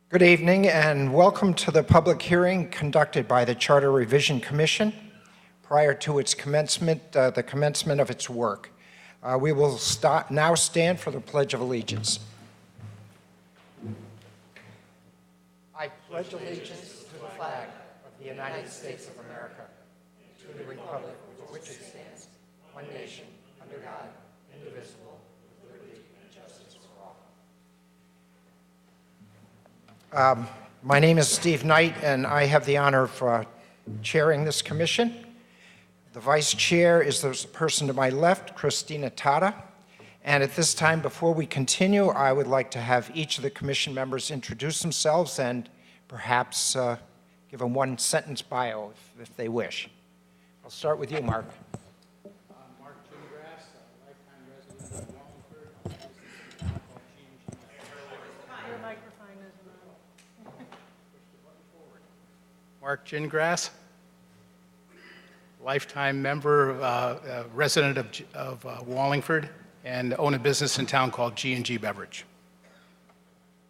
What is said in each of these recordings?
Good evening and welcome to the public hearing conducted by the Charter Revision Commission prior to its commencement, the commencement of its work. We will now stand for the Pledge of Allegiance. I pledge allegiance to the flag of the United States of America, to the republic for which it stands, one nation, under God, indivisible, with liberty and justice for all. My name is Steve Knight, and I have the honor of chairing this commission. The vice chair is the person to my left, Christina Tata. And at this time, before we continue, I would like to have each of the commission members introduce themselves and perhaps give a one-sentence bio if they wish. I'll start with you, Mark. Mark Gingrass, lifetime resident of Wallingford. Your microphone isn't on. Mark Gingrass, lifetime member, resident of Wallingford, and own a business in town called G&G Beverage.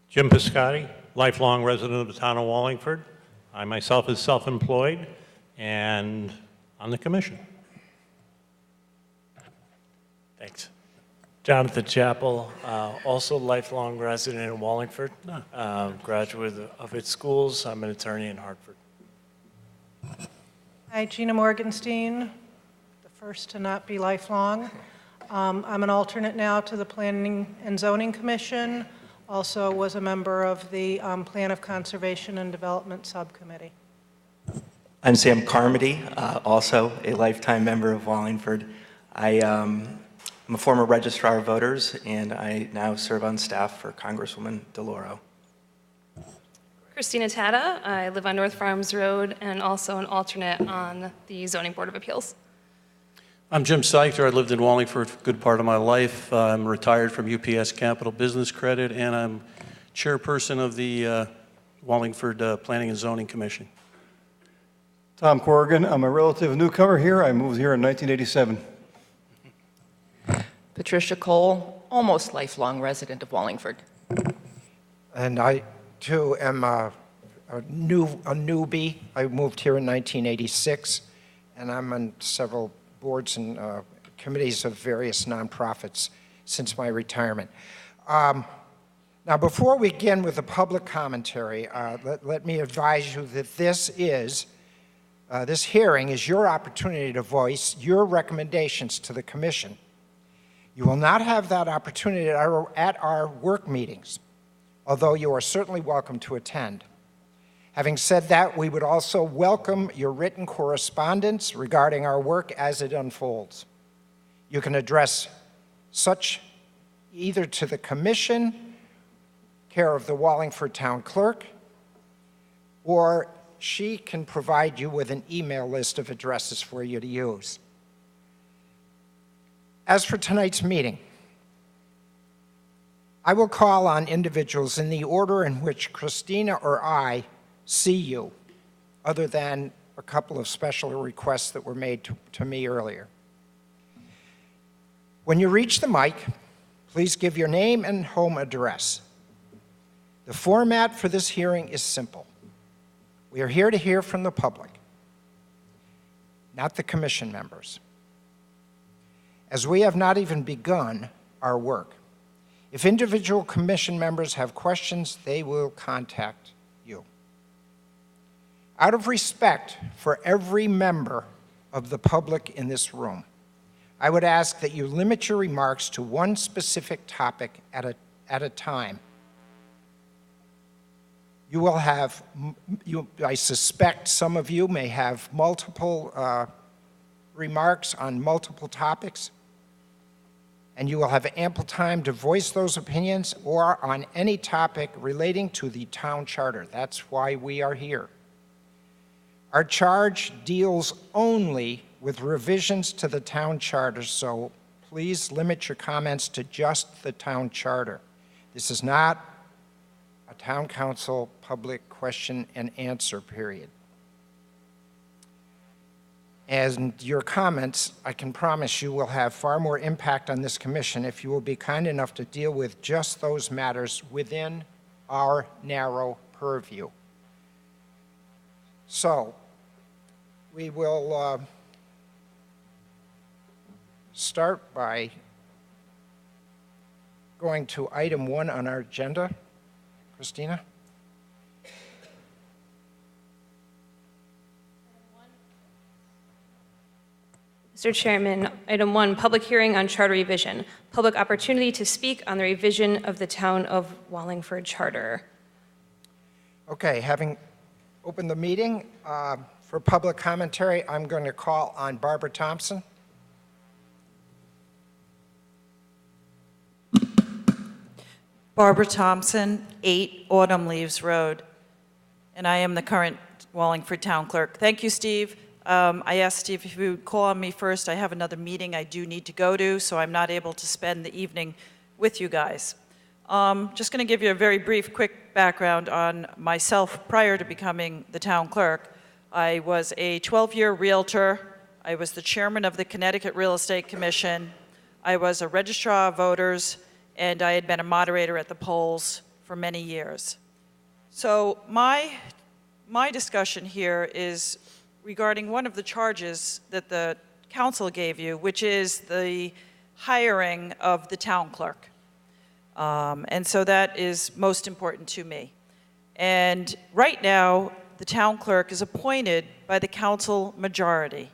Jim Piscotti, lifelong resident of the town of Wallingford. I myself is self-employed and on the commission. Thanks. Jonathan Chappell, also lifelong resident in Wallingford, graduate of its schools. I'm an attorney in Hartford. Hi, Gina Morgenstein, the first to not be lifelong. I'm an alternate now to the Planning and Zoning Commission. Also was a member of the Plan of Conservation and Development Subcommittee. I'm Sam Carmody, also a lifetime member of Wallingford. I'm a former registrar of voters, and I now serve on staff for Congresswoman DeLauro. Christina Tata. I live on North Farms Road and also an alternate on the Zoning Board of Appeals. I'm Jim Seichter. I lived in Wallingford for a good part of my life. I'm retired from UPS Capital Business Credit, and I'm chairperson of the Wallingford Planning and Zoning Commission. Tom Corrigan. I'm a relative newcomer here. I moved here in 1987. Patricia Cole, almost lifelong resident of Wallingford. And I, too, am a newbie. I moved here in 1986, and I'm on several boards and committees of various nonprofits since my retirement. Now, before we begin with the public commentary, let me advise you that this hearing is your opportunity to voice your recommendations to the commission. You will not have that opportunity at our work meetings, although you are certainly welcome to attend. Having said that, we would also welcome your written correspondence regarding our work as it unfolds. You can address such either to the commission, care of the Wallingford Town Clerk, or she can provide you with an email list of addresses for you to use. As for tonight's meeting, I will call on individuals in the order in which Christina or I see you, other than a couple of special requests that were made to me earlier. When you reach the mic, please give your name and home address. The format for this hearing is simple. We are here to hear from the public, not the commission members, as we have not even begun our work. If individual commission members have questions, they will contact you. Out of respect for every member of the public in this room, I would ask that you limit your remarks to one specific topic at a time. You will have, I suspect some of you may have multiple remarks on multiple topics, and you will have ample time to voice those opinions or on any topic relating to the town charter. That's why we are here. Our charge deals only with revisions to the town charter, so please limit your comments to just the town charter. This is not a town council public question and answer period. And your comments, I can promise you, will have far more impact on this commission if you will be kind enough to deal with just those matters within our narrow purview. So we will start by going to item 1 on our agenda. Christina? Mr. Chairman, item 1, public hearing on charter revision. Public opportunity to speak on the revision of the Town of Wallingford Charter. Okay, having opened the meeting for public commentary, I'm going to call on Barbara Thompson. Barbara Thompson, 8 Autumn Leaves Road, and I am the current Wallingford Town Clerk. Thank you, Steve. I asked Steve if he would call on me first. I have another meeting I do need to go to, so I'm not able to spend the evening with you guys. Just going to give you a very brief, quick background on myself prior to becoming the town clerk. I was a 12-year realtor. I was the chairman of the Connecticut Real Estate Commission. I was a registrar of voters, and I had been a moderator at the polls for many years. So my discussion here is regarding one of the charges that the council gave you, which is the hiring of the town clerk. And so that is most important to me. And right now, the town clerk is appointed by the council majority.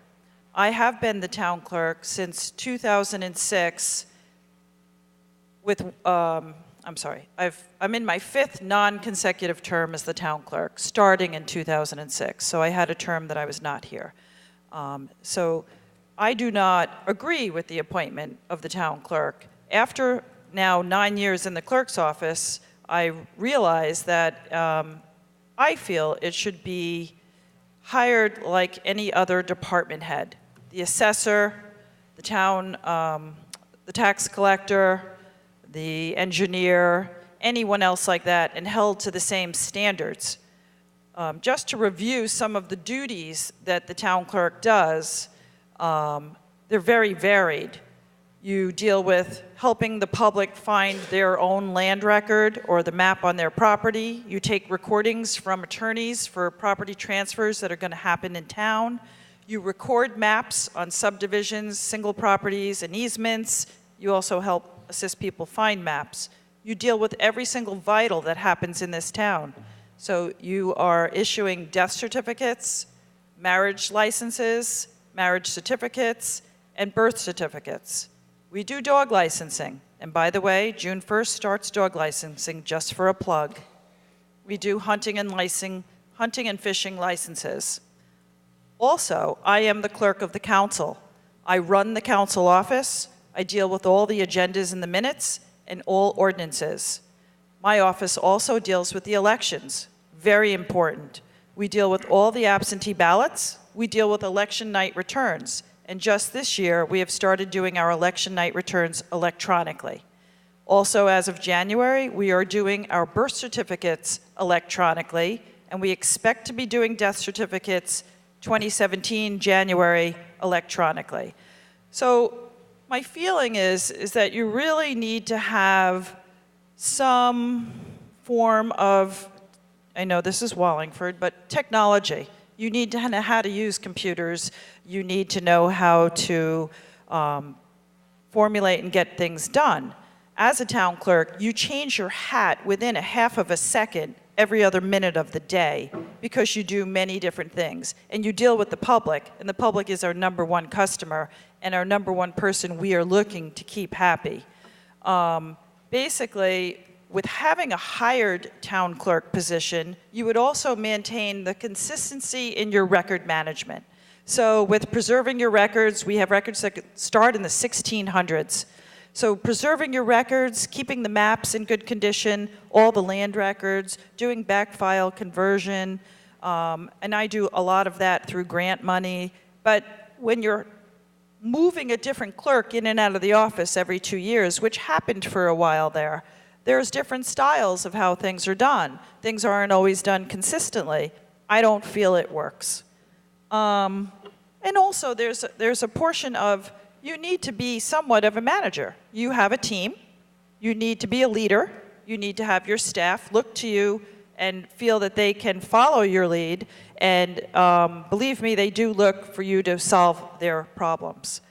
I have been the town clerk since 2006 with, I'm in my 5th non-consecutive term as the town clerk, starting in 2006. So I had a term that I was not here. So I do not agree with the appointment of the town clerk. After now 9 years in the clerk's office, I realize that I feel it should be hired like any other department head. The assessor, the town, the tax collector, the engineer, anyone else like that, and held to the same standards. Just to review some of the duties that the town clerk does, they're very varied. You deal with helping the public find their own land record or the map on their property. You take recordings from attorneys for property transfers that are going to happen in town. You record maps on subdivisions, single properties, and easements. You also help assist people find maps. You deal with every single vital that happens in this town. So you are issuing death certificates, marriage licenses, marriage certificates, and birth certificates. We do dog licensing. And by the way, June 1st starts dog licensing, just for a plug. We do hunting and fishing licenses. Also, I am the clerk of the council. I run the council office. I deal with all the agendas and the minutes and all ordinances. My office also deals with the elections. Very important. We deal with all the absentee ballots. We deal with election night returns. And just this year, we have started doing our election night returns electronically. Also, as of January, we are doing our birth certificates electronically, and we expect to be doing death certificates 2017 January electronically. So my feeling is that you really need to have some form of, I know this is Wallingford, but technology. You need to know how to use computers. You need to know how to formulate and get things done. As a town clerk, you change your hat within a half of a second every other minute of the day because you do many different things. And you deal with the public, and the public is our #1 customer and our #1 person we are looking to keep happy. Basically, with having a hired town clerk position, you would also maintain the consistency in your record management. So with preserving your records, we have records that start in the 1600s. So preserving your records, keeping the maps in good condition, all the land records, doing back file conversion, and I do a lot of that through grant money. But when you're moving a different clerk in and out of the office every 2 years, which happened for a while there's different styles of how things are done. Things aren't always done consistently. I don't feel it works. And also there's a portion of you need to be somewhat of a manager. You have a team. You need to be a leader. You need to have your staff look to you and feel that they can follow your lead. And believe me, they do look for you to solve their problems.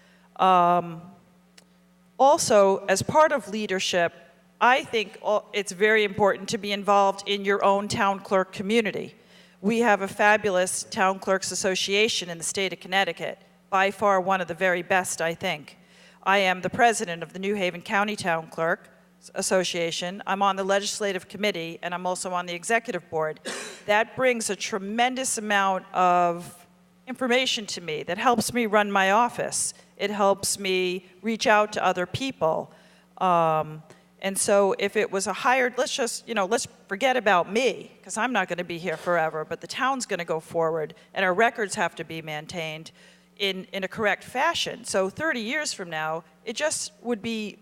Also, as part of leadership, I think it's very important to be involved in your own town clerk community. We have a fabulous Town Clerks Association in the state of Connecticut, by far one of the very best, I think. I am the president of the New Haven County Town Clerk Association. I'm on the legislative committee, and I'm also on the executive board. That brings a tremendous amount of information to me that helps me run my office. It helps me reach out to other people. And so if it was a hired, let's forget about me, because I'm not going to be here forever, but the town's going to go forward, and our records have to be maintained in a correct fashion. So 30 years from now, it just would be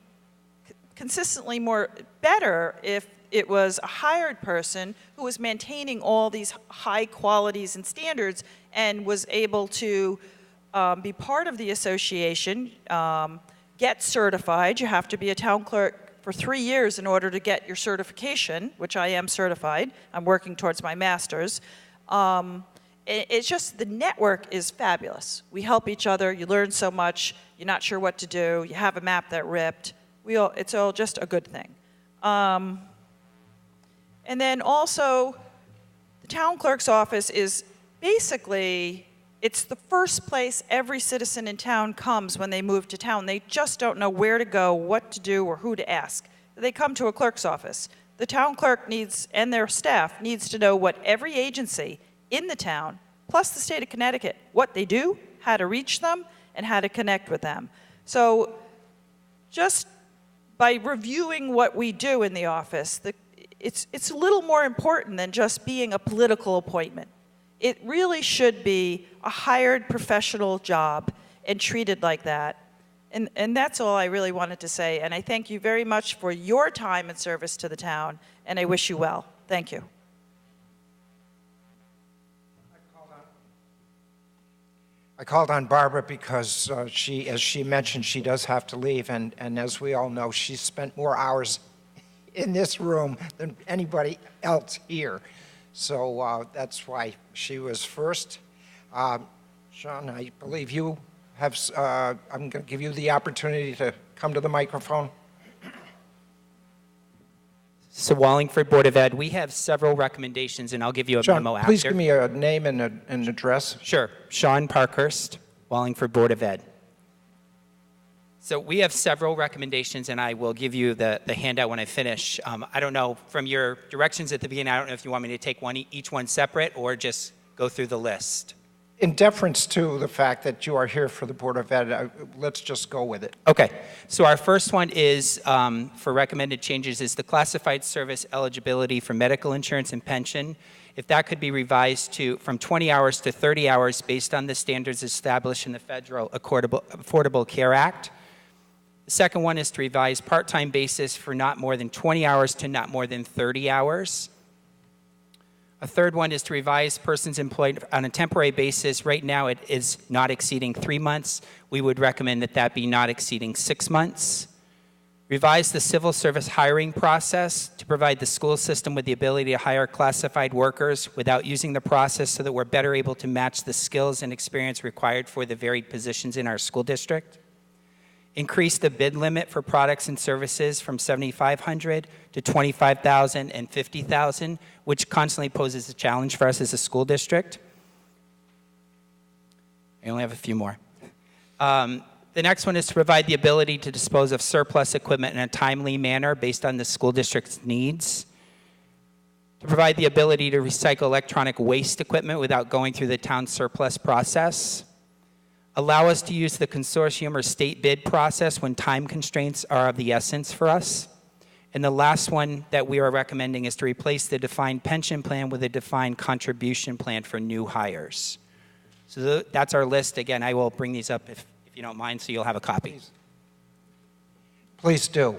consistently better if it was a hired person who was maintaining all these high qualities and standards and was able to be part of the association, get certified. You have to be a town clerk for 3 years in order to get your certification, which I am certified. I'm working towards my master's. It's just, the network is fabulous. We help each other. You learn so much. You're not sure what to do. You have a map that ripped. It's all just a good thing. And then also, the town clerk's office is basically, it's the first place every citizen in town comes when they move to town. They just don't know where to go, what to do, or who to ask. They come to a clerk's office. The town clerk needs, and their staff needs to know what every agency in the town, plus the state of Connecticut, what they do, how to reach them, and how to connect with them. So just by reviewing what we do in the office, it's a little more important than just being a political appointment. It really should be a hired professional job and treated like that. And that's all I really wanted to say. And I thank you very much for your time and service to the town, and I wish you well. Thank you. I called on Barbara because as she mentioned, she does have to leave, and as we all know, she's spent more hours in this room than anybody else here. So that's why she was first. Sean, I believe you have, I'm going to give you the opportunity to come to the microphone. So Wallingford Board of Ed, we have several recommendations, and I'll give you a Sean, memo after. please give me a name and an address. Sure. Sean Parkhurst, Wallingford Board of Ed. So we have several recommendations, and I will give you the handout when I finish. I don't know, from your directions at the beginning, I don't know if you want me to take each one separate or just go through the list. In deference to the fact that you are here for the Board of Ed, let's just go with it. Okay. So our first one is, for recommended changes, is the classified service eligibility for medical insurance and pension. If that could be revised from 20 hours to 30 hours based on the standards established in the Federal Affordable Care Act. The second one is to revise part-time basis for not more than 20 hours to not more than 30 hours. A third one is to revise persons employed on a temporary basis. Right now it is not exceeding 3 months. We would recommend that that be not exceeding 6 months. Revise the civil service hiring process to provide the school system with the ability to hire classified workers without using the process so that we're better able to match the skills and experience required for the varied positions in our school district. Increase the bid limit for products and services from $7,500 to $25,000 and $50,000, which constantly poses a challenge for us as a school district. I only have a few more. The next one is to provide the ability to dispose of surplus equipment in a timely manner based on the school district's needs. To provide the ability to recycle electronic waste equipment without going through the town surplus process. Allow us to use the consortium or state bid process when time constraints are of the essence for us. And the last one that we are recommending is to replace the defined pension plan with a defined contribution plan for new hires. So that's our list. Again, I will bring these up if you don't mind, so you'll have a copy. Please do.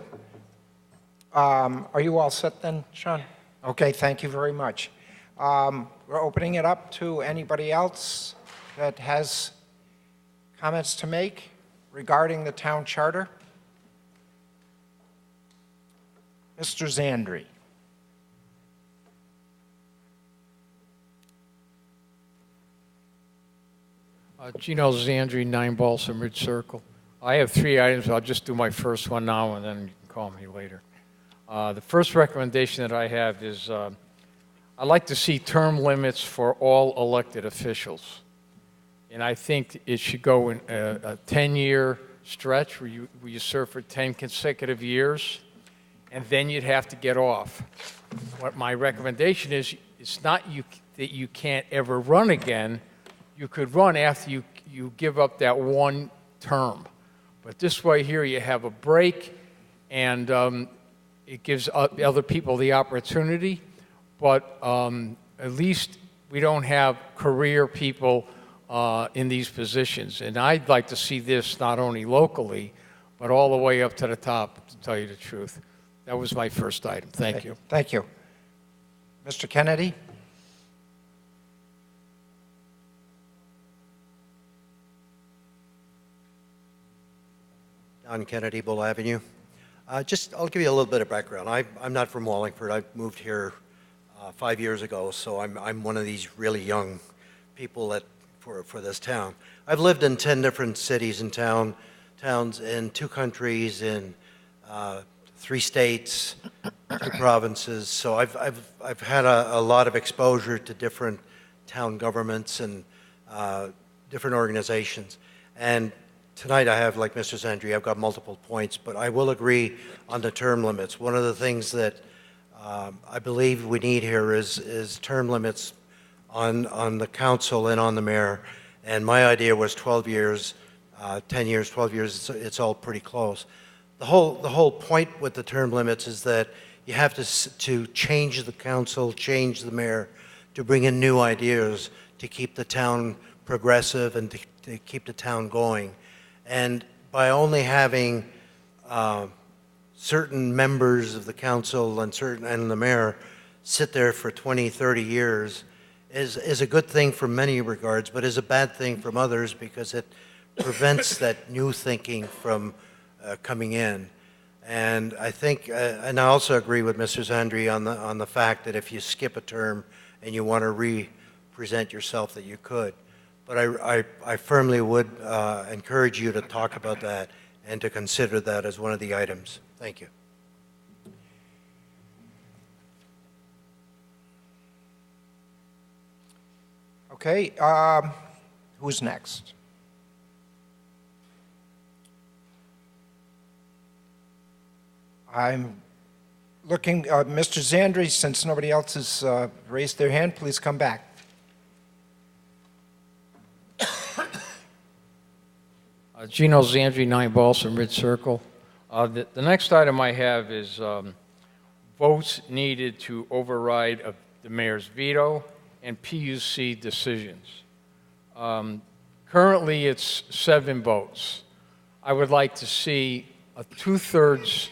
Are you all set then, Sean? Okay, thank you very much. We're opening it up to anybody else that has comments to make regarding the town charter? Mr. Zandri. Gino Zandri, 9 Balsam Ridge Circle. I have 3 items. I'll just do my first one now, and then you can call me later. The first recommendation that I have is I'd like to see term limits for all elected officials. And I think it should go in a 10-year stretch where you serve for 10 consecutive years, and then you'd have to get off. What my recommendation is, it's not that you can't ever run again. You could run after you give up that 1 term. But this way here, you have a break, and it gives other people the opportunity, but at least we don't have career people in these positions. And I'd like to see this not only locally, but all the way up to the top, to tell you the truth. That was my first item. Thank you. Thank you. Mr. Kennedy? Don Kennedy, Bull Avenue. I'll give you a little bit of background. I'm not from Wallingford. I moved here 5 years ago, so I'm one of these really young people for this town. I've lived in 10 different cities and towns in 2 countries, in 3 states, 2 provinces. So I've had a lot of exposure to different town governments and different organizations. And tonight I have, like Mr. Zandri, I've got multiple points, but I will agree on the term limits. One of the things that I believe we need here is term limits on the council and on the mayor. And my idea was 12 years, 10 years, 12 years, it's all pretty close. The whole point with the term limits is that you have to change the council, change the mayor, to bring in new ideas to keep the town progressive and to keep the town going. And by only having certain members of the council and the mayor sit there for 20, 30 years is a good thing from many regards, but is a bad thing from others because it prevents that new thinking from coming in. And I think, and I also agree with Mr. Zandri on the fact that if you skip a term and you want to re-present yourself, that you could. But I firmly would encourage you to talk about that and to consider that as one of the items. Thank you. Okay, who's next? I'm looking, Mr. Zandri, since nobody else has raised their hand, please come back. Gino Zandri, 9 Balsam Ridge Circle. The next item I have is votes needed to override the mayor's veto and PUC decisions. Currently, it's 7 votes. I would like to see a 2/3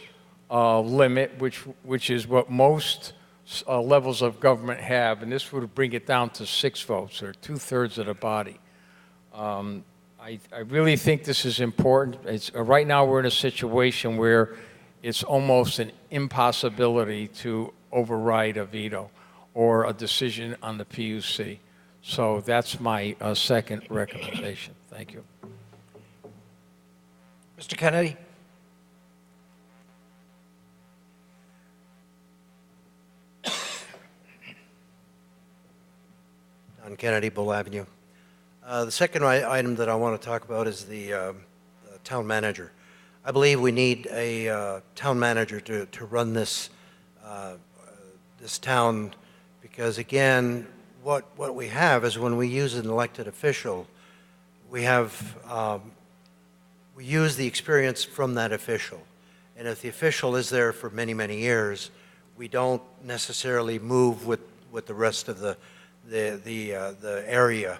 limit, which is what most levels of government have, and this would bring it down to 6 votes, or 2/3 of the body. I really think this is important. Right now we're in a situation where it's almost an impossibility to override a veto or a decision on the PUC. So that's my second recommendation. Thank you. Mr. Kennedy? Don Kennedy, Bull Avenue. The second item that I want to talk about is the town manager. I believe we need a town manager to run this town, because again, what we have is when we use an elected official, we use the experience from that official. And if the official is there for many, many years, we don't necessarily move with the rest of the area.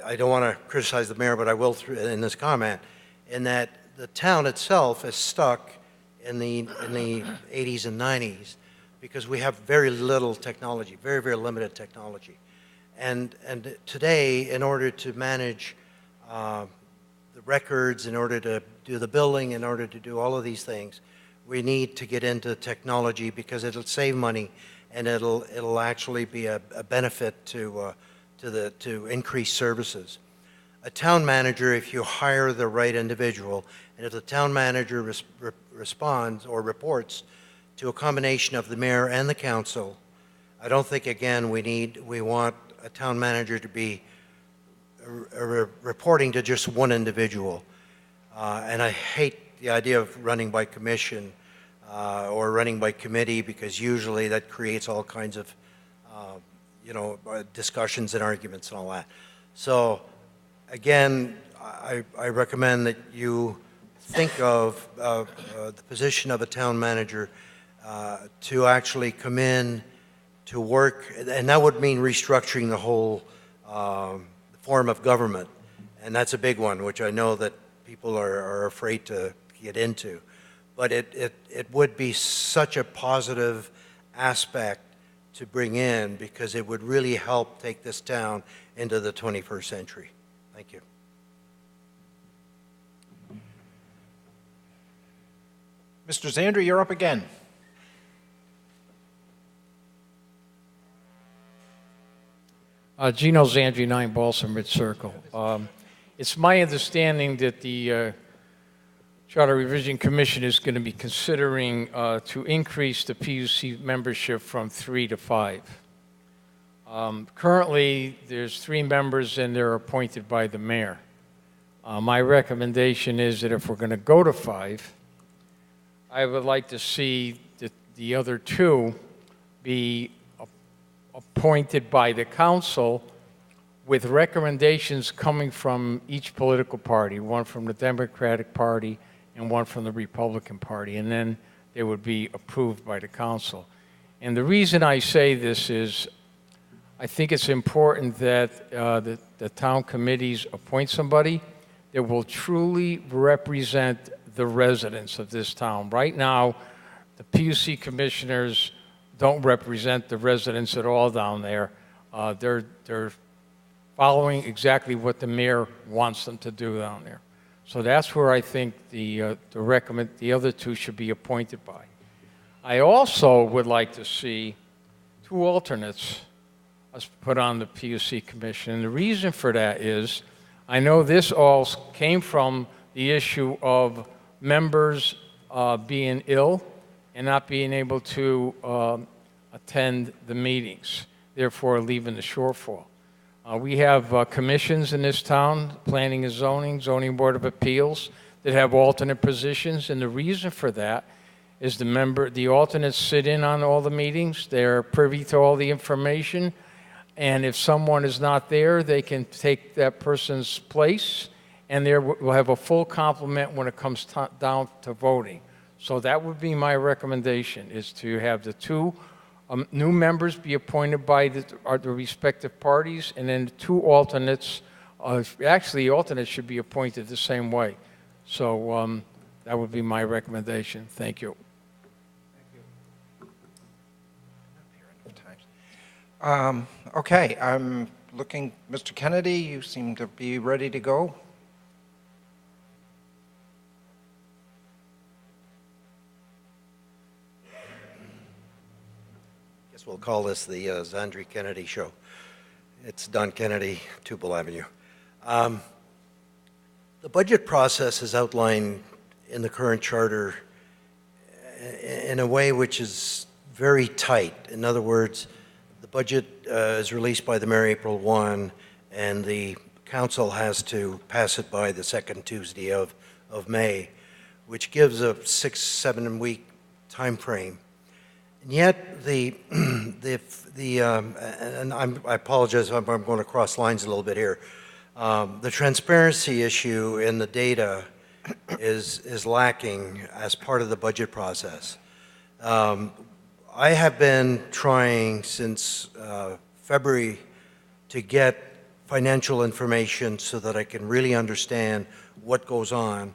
I don't want to criticize the mayor, but I will in this comment, in that the town itself is stuck in the 80s and 90s because we have very little technology, very, very limited technology. And today, in order to manage the records, in order to do the billing, in order to do all of these things, we need to get into technology because it'll save money and it'll actually be a benefit to to increase services. A town manager, if you hire the right individual, and if the town manager responds or reports to a combination of the mayor and the council, I don't think, again, we want a town manager to be reporting to just one individual. And I hate the idea of running by commission or running by committee, because usually that creates all kinds of discussions and arguments and all that. So again, I recommend that you think of the position of a town manager to actually come in to work, and that would mean restructuring the whole form of government, and that's a big one, which I know that people are afraid to get into. But it would be such a positive aspect to bring in, because it would really help take this town into the 21st century. Thank you. Mr. Zandri, you're up again. Gino Zandri, 9 Balsam Ridge Circle. It's my understanding that the Charter Revision Commission is going to be considering to increase the PUC membership from 3 to 5. Currently, there's 3 members and they're appointed by the mayor. My recommendation is that if we're going to go to 5, I would like to see that the other 2 be appointed by the council with recommendations coming from each political party, one from the Democratic Party and one from the Republican Party, and then they would be approved by the council. And the reason I say this is I think it's important that the town committees appoint somebody that will truly represent the residents of this town. Right now, the PUC commissioners don't represent the residents at all down there. They're following exactly what the mayor wants them to do down there. So that's where I think the other 2 should be appointed by. I also would like to see 2 alternates put on the PUC commission. And the reason for that is I know this all came from the issue of members being ill and not being able to attend the meetings, therefore leaving the shortfall. We have commissions in this town, Planning and Zoning, Zoning Board of Appeals, that have alternate positions, and the reason for that is the alternates sit in on all the meetings, they're privy to all the information, and if someone is not there, they can take that person's place, and they will have a full complement when it comes down to voting. So that would be my recommendation, is to have the 2 new members be appointed by the respective parties, and then 2 alternates. Actually, alternates should be appointed the same way. So that would be my recommendation. Thank you. Okay, I'm looking, Mr. Kennedy, you seem to be ready to go. Guess we'll call this the Zandri Kennedy Show. It's Don Kennedy, Tupelo Avenue. The budget process is outlined in the current charter in a way which is very tight. In other words, the budget is released by the mayor April 1, and the council has to pass it by the second Tuesday of May, which gives a 6-7 week time frame. And yet and I apologize, I'm going to cross lines a little bit here. The transparency issue in the data is lacking as part of the budget process. I have been trying since February to get financial information so that I can really understand what goes on,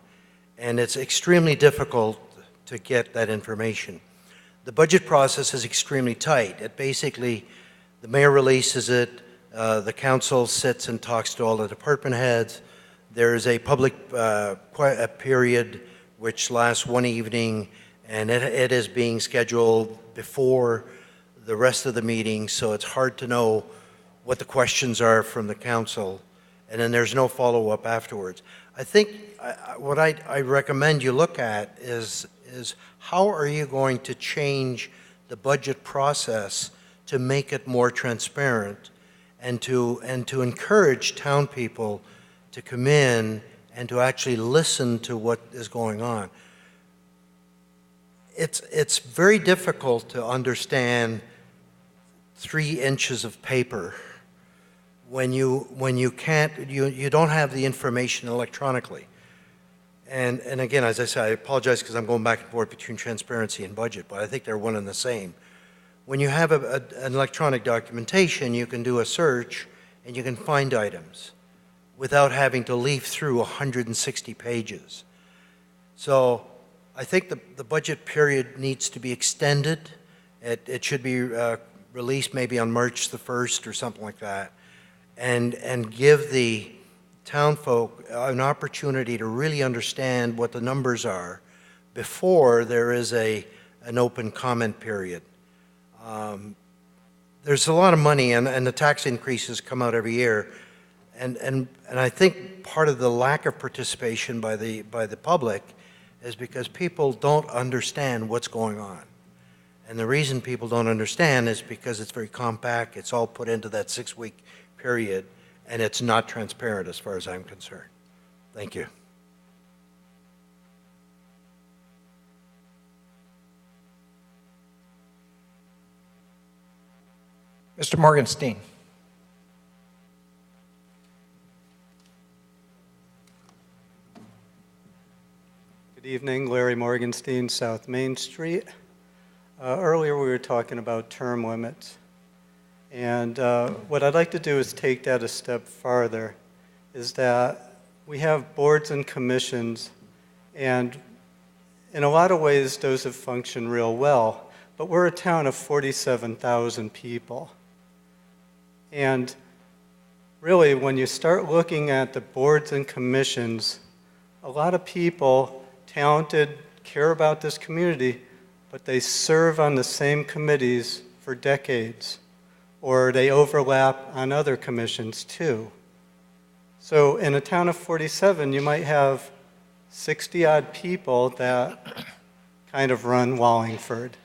and it's extremely difficult to get that information. The budget process is extremely tight. It basically, the mayor releases it, the council sits and talks to all the department heads. There is a public period which lasts one evening, and it is being scheduled before the rest of the meeting, so it's hard to know what the questions are from the council, and then there's no follow-up afterwards. I think what I recommend you look at is how are you going to change the budget process to make it more transparent and to encourage town people to come in and to actually listen to what is going on. It's very difficult to understand 3 inches of paper when you don't have the information electronically. And again, as I said, I apologize because I'm going back and forth between transparency and budget, but I think they're one and the same. When you have an electronic documentation, you can do a search and you can find items without having to leaf through 160 pages. So I think the budget period needs to be extended. It should be released maybe on March the 1st or something like that, and give the town folk an opportunity to really understand what the numbers are before there is an open comment period. There's a lot of money, and the tax increases come out every year, and I think part of the lack of participation by the public is because people don't understand what's going on. And the reason people don't understand is because it's very compact, it's all put into that 6-week period, and it's not transparent as far as I'm concerned. Thank you. Mr. Morgenstein. Good evening, Larry Morgenstein, South Main Street. Earlier we were talking about term limits. And what I'd like to do is take that a step farther, is that we have boards and commissions, and in a lot of ways those have functioned real well, but we're a town of 47,000 people. And really, when you start looking at the boards and commissions, a lot of people, talented, care about this community, but they serve on the same committees for decades, or they overlap on other commissions too. So in a town of 47, you might have 60-odd people that kind of run Wallingford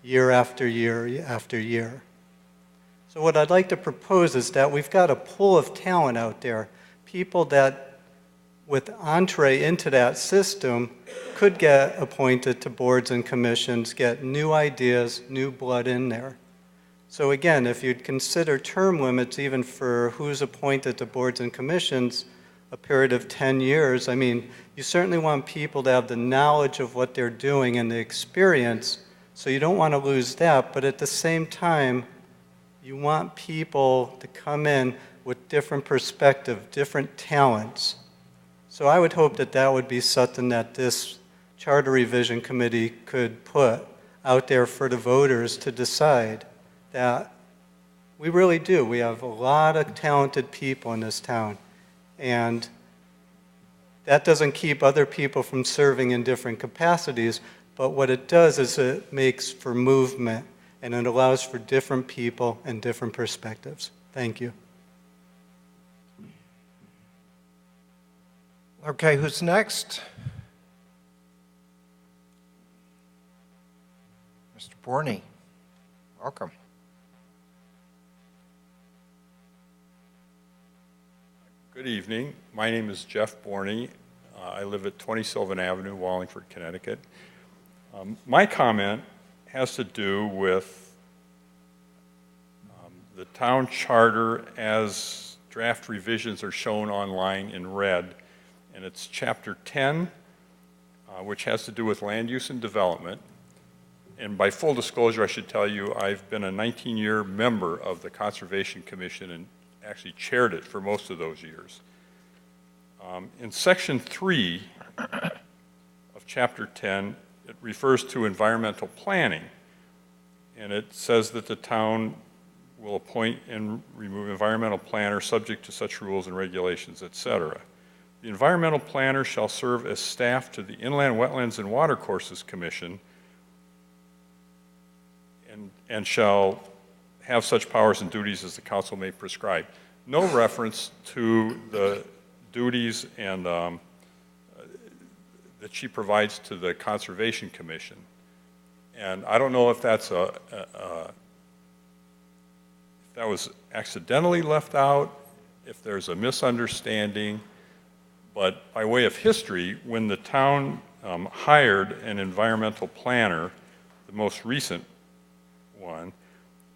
year after year after year. So what I'd like to propose is that we've got a pool of talent out there, people that with entree into that system could get appointed to boards and commissions, get new ideas, new blood in there. So again, if you'd consider term limits even for who's appointed to boards and commissions, a period of 10 years, I mean, you certainly want people to have the knowledge of what they're doing and the experience, so you don't want to lose that, but at the same time, you want people to come in with different perspective, different talents. So I would hope that that would be something that this Charter Revision Committee could put out there for the voters to decide that we really do. We have a lot of talented people in this town, and that doesn't keep other people from serving in different capacities, but what it does is it makes for movement, and it allows for different people and different perspectives. Thank you. Okay, who's next? Mr. Borney, welcome. Good evening. My name is Jeff Borney. I live at 20 Sylvan Avenue, Wallingford, Connecticut. My comment has to do with the town charter as draft revisions are shown online in red. And it's Chapter 10, which has to do with land use and development. And by full disclosure, I should tell you, I've been a 19-year member of the Conservation Commission and actually chaired it for most of those years. In Section 3 of Chapter 10, it refers to environmental planning. And it says that the town will appoint and remove environmental planner subject to such rules and regulations, et cetera. The environmental planner shall serve as staff to the Inland Wetlands and Watercourses Commission and shall have such powers and duties as the council may prescribe. No reference to the duties and that she provides to the Conservation Commission. And I don't know if that's if that was accidentally left out, if there's a misunderstanding, but by way of history, when the town hired an environmental planner, the most recent one,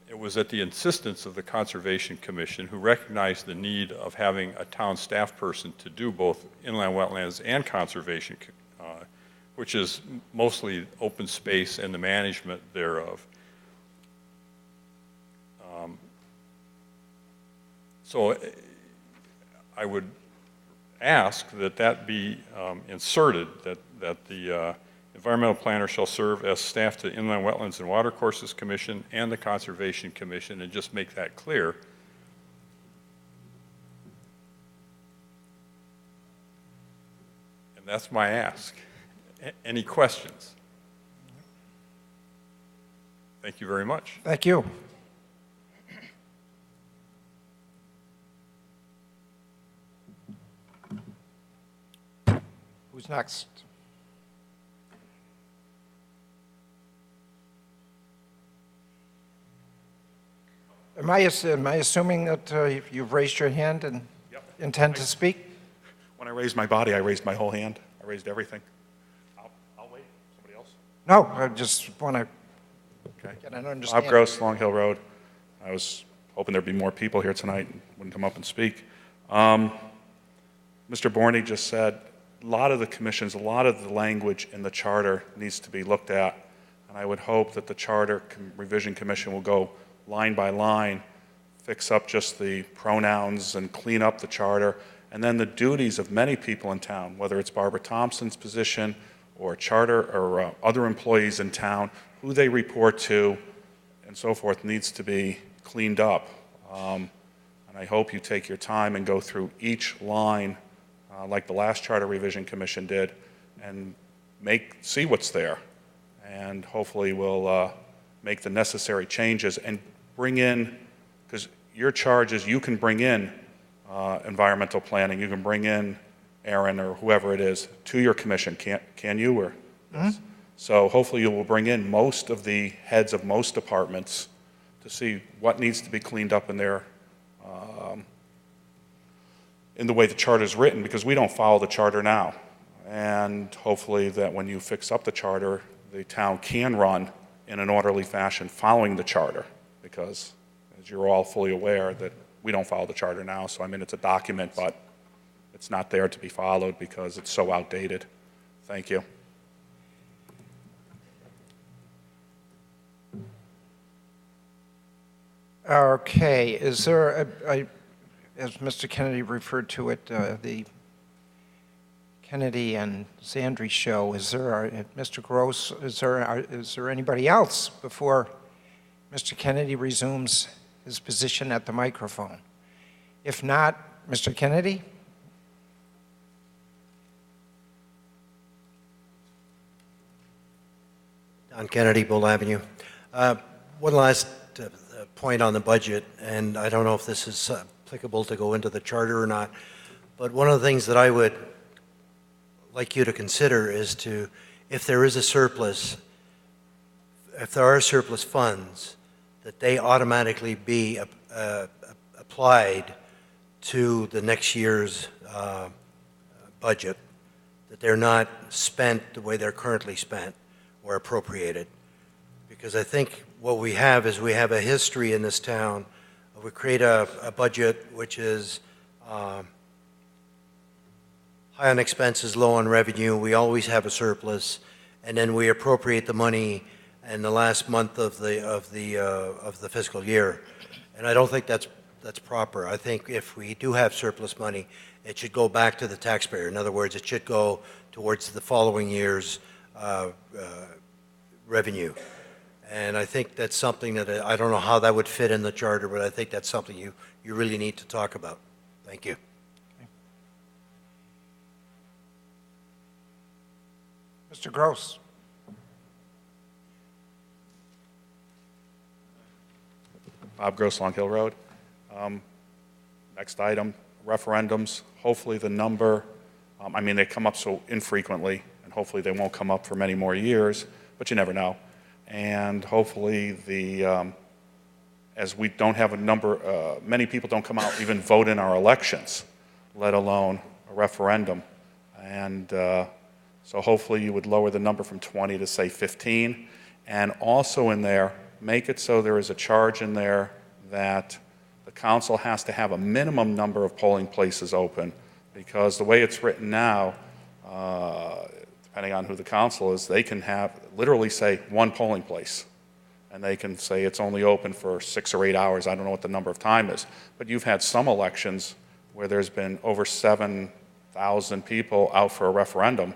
it was at the insistence of the Conservation Commission, who recognized the need of having a town staff person to do both inland wetlands and conservation, which is mostly open space and the management thereof. So I would ask that that be inserted, that the environmental planner shall serve as staff to Inland Wetlands and Watercourses Commission and the Conservation Commission, and just make that clear. And that's my ask. Any questions? Thank you very much. Thank you. Who's next? Am I assuming that you've raised your hand and intend to speak? When I raised my body, I raised my whole hand. I raised everything. I'll wait. Somebody else? No, I just want to get an Bob understanding. Gross, Long Hill Road. I was hoping there'd be more people here tonight and wouldn't come up and speak. Mr. Borney just said a lot of the commissions, a lot of the language in the charter needs to be looked at, and I would hope that the Charter Revision Commission will go line by line, fix up just the pronouns and clean up the charter, and then the duties of many people in town, whether it's Barbara Thompson's position or charter or other employees in town, who they report to and so forth needs to be cleaned up. And I hope you take your time and go through each line like the last Charter Revision Commission did and see what's there. And hopefully we'll make the necessary changes and bring in, because your charge is you can bring in environmental planning, you can bring in Aaron or whoever it is to your commission, can you? Or So hopefully you will bring in most of the heads of most departments to see what needs to be cleaned up in their in the way the charter is written, because we don't follow the charter now. And hopefully that when you fix up the charter, the town can run in an orderly fashion following the charter, because as you're all fully aware that we don't follow the charter now. So I mean, it's a document, but it's not there to be followed because it's so outdated. Thank you. Okay, is there, as Mr. Kennedy referred to it, the Kennedy and Zandri show, is there, Mr. Gross, is there anybody else before Mr. Kennedy resumes his position at the microphone? If not, Mr. Kennedy? Don Kennedy, Bull Avenue. One last point on the budget, and I don't know if this is applicable to go into the charter or not, but one of the things that I would like you to consider is to, if there is a surplus, if there are surplus funds, that they automatically be applied to the next year's budget, that they're not spent the way they're currently spent or appropriated. Because I think what we have is we have a history in this town. We create a budget which is high on expenses, low on revenue. We always have a surplus, and then we appropriate the money in the last month of the fiscal year. And I don't think that's proper. I think if we do have surplus money, it should go back to the taxpayer. In other words, it should go towards the following year's revenue. And I think that's something that I don't know how that would fit in the charter, but I think that's something you really need to talk about. Thank you. Mr. Gross. Bob Gross, Long Hill Road. Next item, referendums. Hopefully the number, I mean, they come up so infrequently, and hopefully they won't come up for many more years, but you never know. And hopefully as we don't have a number, many people don't come out even vote in our elections, let alone a referendum. And so hopefully you would lower the number from 20 to say 15. And also in there, make it so there is a charge in there that the council has to have a minimum number of polling places open, because the way it's written now, depending on who the council is, they can have literally say one polling place. And they can say it's only open for 6 or 8 hours. I don't know what the number of time is. But you've had some elections where there's been over 7,000 people out for a referendum.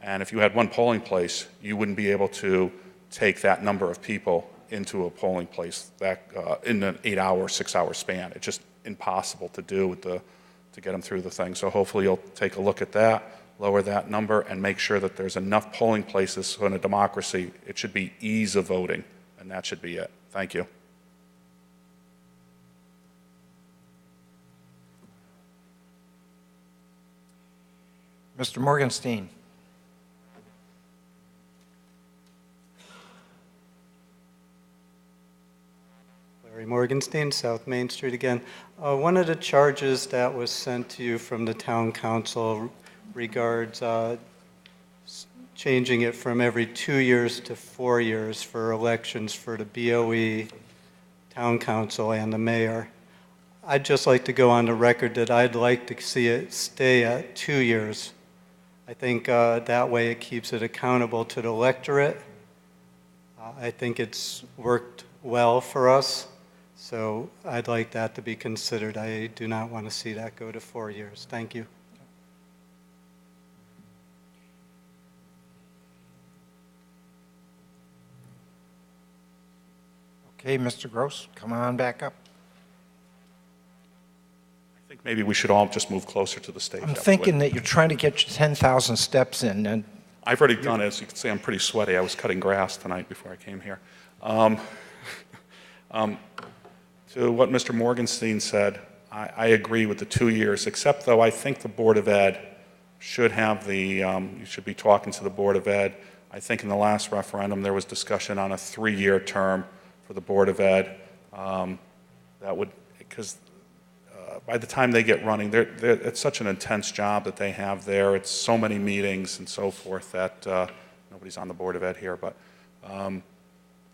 And if you had one polling place, you wouldn't be able to take that number of people into a polling place that, in an 8-hour, 6-hour span. It's just impossible to do to get them through the thing. So hopefully you'll take a look at that, lower that number, and make sure that there's enough polling places. So in a democracy, it should be ease of voting. And that should be it. Thank you. Mr. Morgenstein. Larry Morgenstein, South Main Street again. One of the charges that was sent to you from the town council regards changing it from every 2 years to 4 years for elections for the BOE, town council, and the mayor. I'd just like to go on the record that I'd like to see it stay at 2 years. I think that way it keeps it accountable to the electorate. I think it's worked well for us, so I'd like that to be considered. I do not want to see that go to 4 years. Thank you. Okay, Mr. Gross, come on back up. I think maybe we should all just move closer to the stage. I'm thinking that you're trying to get your 10,000 steps in. And I've already done it. As you can see, I'm pretty sweaty. I was cutting grass tonight before I came here. To what Mr. Morgenstein said, I agree with the 2 years, except though I think the Board of Ed should have you should be talking to the Board of Ed. I think in the last referendum there was discussion on a 3-year term for the Board of Ed. That would, because by the time they get running, it's such an intense job that they have there. It's so many meetings and so forth that nobody's on the Board of Ed here, but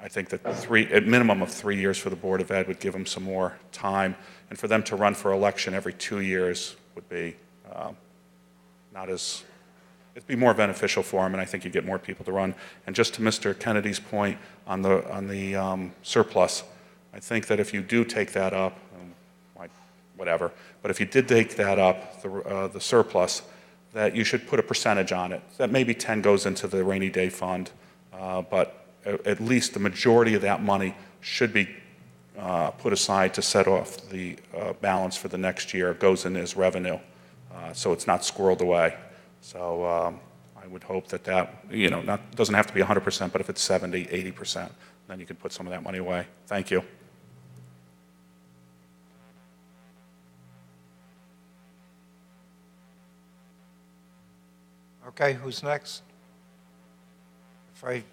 I think that at minimum of 3 years for the Board of Ed would give them some more time, and for them to run for election every 2 years would be it'd be more beneficial for them, and I think you get more people to run. And just to Mr. Kennedy's point on the surplus, I think that if you do take that up, whatever, but if you did take that up, the surplus, that you should put a percentage on it. That maybe 10 goes into the rainy day fund, but at least the majority of that money should be put aside to set off the balance for the next year. It goes in as revenue, so it's not squirreled away. So I would hope that doesn't have to be 100%, but if it's 70, 80%, then you can put some of that money away. Thank you. okay, who's next? I've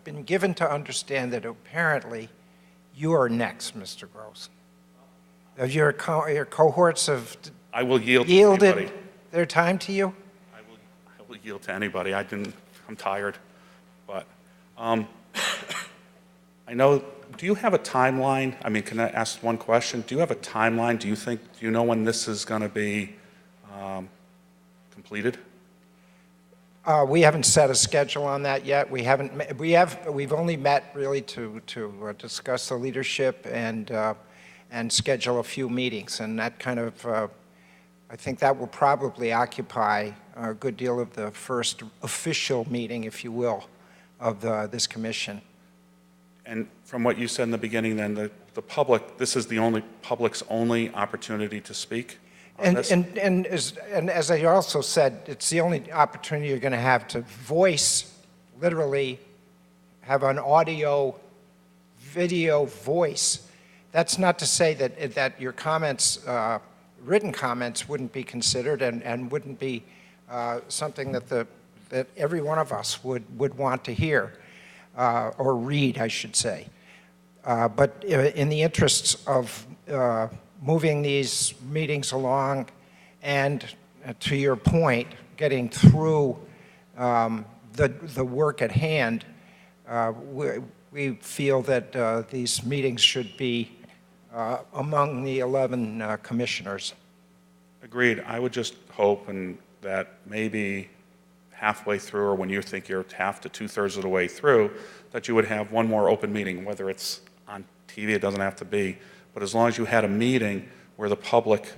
been given to understand that apparently you are next, Mr. Gross. Your cohorts have I will yield yielded to anybody. their time to you? I will yield to anybody. I'm tired. But I know, do you have a timeline? I mean, can I ask one question? Do you have a timeline? Do you know when this is going to be completed? We haven't set a schedule on that yet. We've only met really to discuss the leadership and schedule a few meetings, and that kind of I think that will probably occupy a good deal of the first official meeting, if you will, of this commission. And from what you said in the beginning, then the public, this is the public's only opportunity to speak. And as I also said, it's the only opportunity you're going to have to voice literally have an audio, video, voice. That's not to say that your comments, written comments, wouldn't be considered and wouldn't be something that every one of us would want to hear, or read, I should say. But in the interests of moving these meetings along and, to your point, getting through the work at hand, we feel that these meetings should be among the 11 commissioners. Agreed. I would just hope that maybe halfway through, or when you think you're half to two-thirds of the way through, that you would have one more open meeting, whether it's on TV, it doesn't have to be, but as long as you had a meeting where the public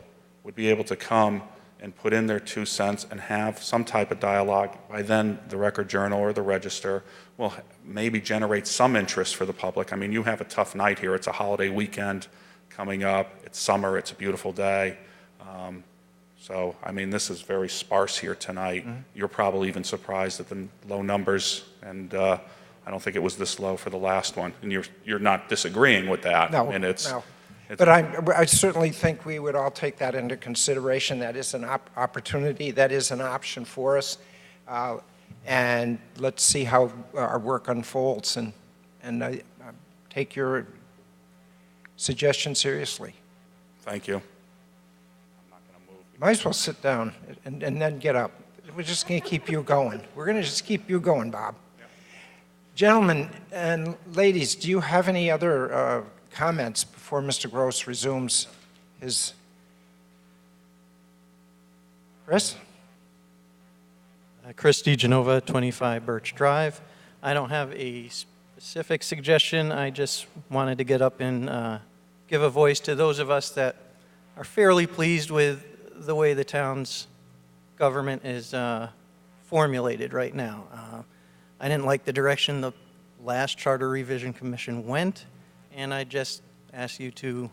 would be able to come and put in their 2 cents and have some type of dialogue, by then the Record Journal or the Register will maybe generate some interest for the public. I mean, you have a tough night here. It's a holiday weekend coming up. It's summer. It's a beautiful day. So, I mean, this is very sparse here tonight. Mm-hmm. You're probably even surprised at the low numbers, and I don't think it was this low for the last one. And you're not disagreeing with that. No, and no. But I certainly think we would all take that into consideration. That is an opportunity. That is an option for us. And let's see how our work unfolds, and I take your suggestion seriously. Thank you. Might as well sit down and then get up. We're just going to keep you going. We're going to just keep you going, Bob. Yeah. Gentlemen and ladies, do you have any other comments before Mr. Gross resumes his... Chris? Chris DeGenova, 25 Birch Drive. I don't have a specific suggestion. I just wanted to get up and give a voice to those of us that are fairly pleased with the way the town's government is formulated right now. I didn't like the direction the last Charter Revision Commission went, and I just ask you to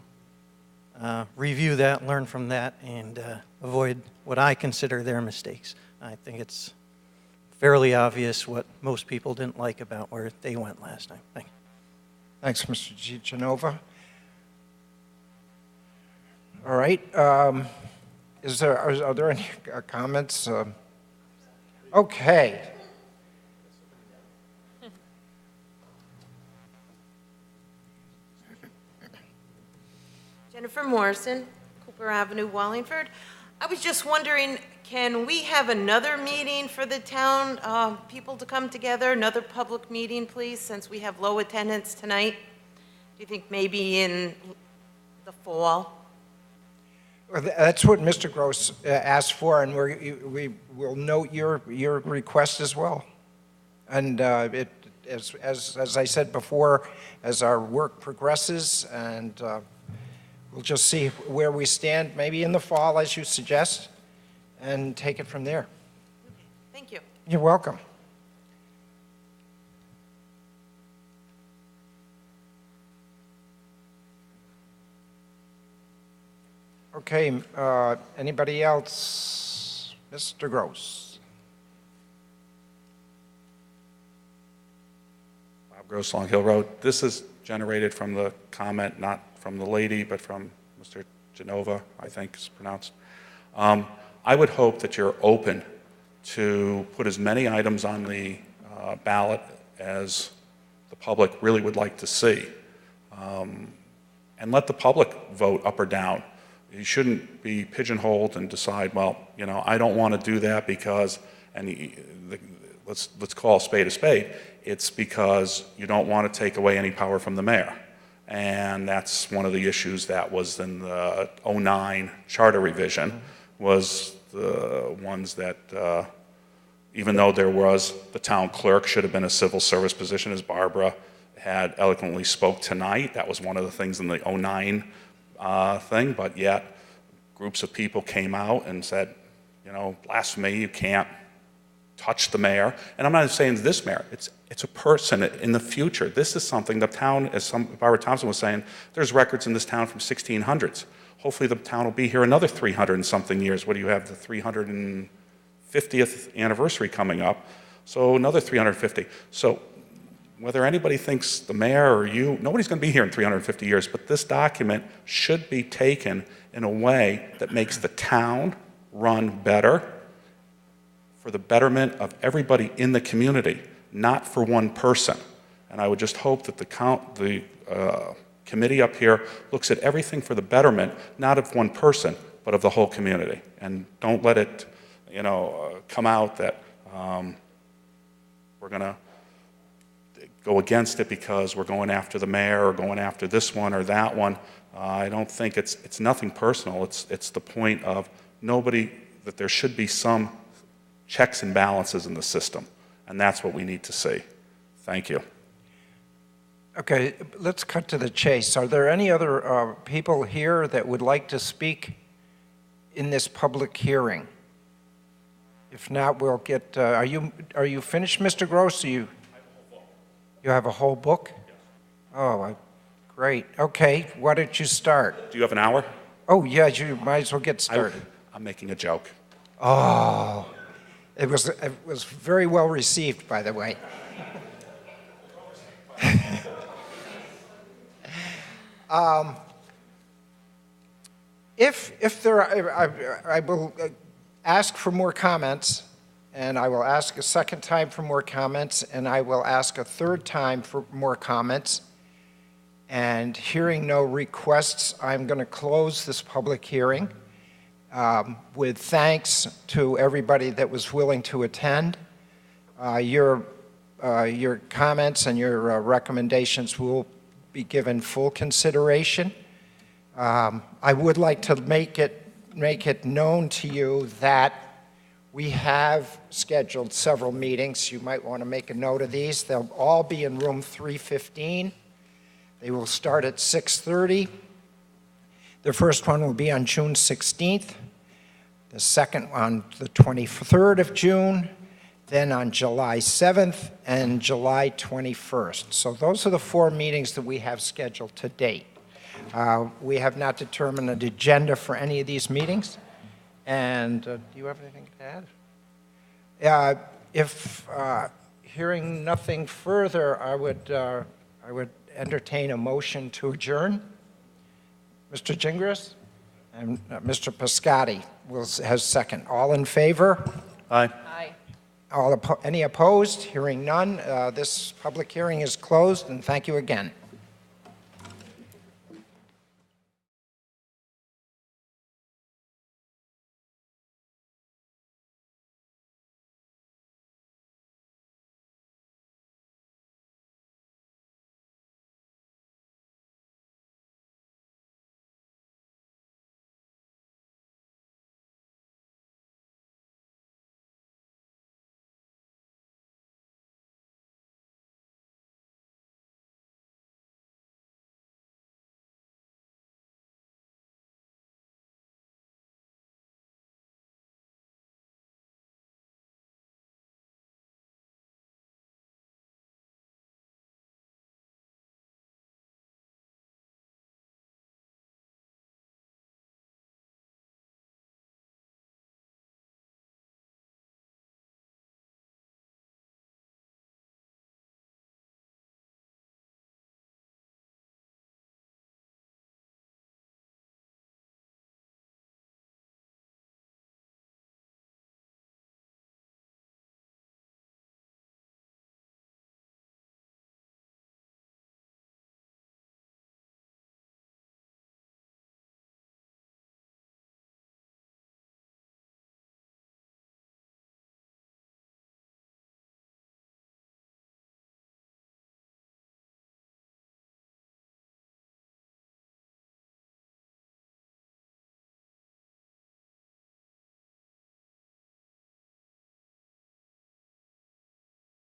review that, learn from that, and avoid what I consider their mistakes. I think it's fairly obvious what most people didn't like about where they went last time. Thank you. Thanks, Mr. DeGenova. All right. Are there any comments? Okay. Jennifer Morrison, Cooper Avenue, Wallingford. I was just wondering, can we have another meeting for the town, people to come together, another public meeting, please, since we have low attendance tonight? Do you think maybe in the fall? Well, that's what Mr. Gross asked for, and we will note your request as well. And as I said before, as our work progresses, and we'll just see where we stand, maybe in the fall, as you suggest, and take it from there. Okay. Thank you. You're welcome. Okay, anybody else? Mr. Gross. Bob Gross, Long Hill Road. This is generated from the comment, not from the lady, but from Mr. Genova, I think is pronounced. I would hope that you're open to put as many items on the ballot as the public really would like to see. And let the public vote up or down. You shouldn't be pigeonholed and decide, well, you know, I don't want to do that because, let's call a spade. It's because you don't want to take away any power from the mayor. And that's one of the issues that was in the 09 charter revision, was the ones that, even though there was, the town clerk should have been a civil service position, as Barbara had eloquently spoke tonight. That was one of the things in the 09 thing, but yet groups of people came out and said, you know, blasphemy, you can't touch the mayor. And I'm not saying this mayor, it's a person in the future. This is something the town, as Barbara Thompson was saying, there's records in this town from 1600s. Hopefully the town will be here another 300 and something years. What do you have, the 350th anniversary coming up? So another 350. So whether anybody thinks the mayor or you, nobody's going to be here in 350 years, but this document should be taken in a way that makes the town run better for the betterment of everybody in the community, not for one person. And I would just hope that the committee up here looks at everything for the betterment, not of one person, but of the whole community. And don't let it, come out that we're going to go against it because we're going after the mayor or going after this one or that one. I don't think it's nothing personal. It's the point of that there should be some checks and balances in the system, and that's what we need to see. Thank you. Okay, let's cut to the chase. Are there any other people here that would like to speak in this public hearing? If not, we'll get, are you finished, Mr. Gross? You have a whole book? Oh, great. Okay, why don't you start? Do you have an hour? Oh, yeah, you might as well get started. I'm making a joke. Oh, it was very well received, by the way. If there are, I will ask for more comments, and I will ask a second time for more comments, and I will ask a third time for more comments. And hearing no requests, I'm going to close this public hearing with thanks to everybody that was willing to attend. Your comments and your recommendations will be given full consideration. I would like to make it known to you that we have scheduled several meetings. You might want to make a note of these. They'll all be in room 315. They will start at 6:30. The first one will be on June 16th, the second on the 23rd of June, then on July 7th and July 21st. So those are the 4 meetings that we have scheduled to date. We have not determined an agenda for any of these meetings. And do you have anything to add? If hearing nothing further, I would entertain a motion to adjourn. Mr. Gingras and Mr. Piscotti has second. All in favor? Aye. Aye. Any opposed? Hearing none, this public hearing is closed, and thank you again.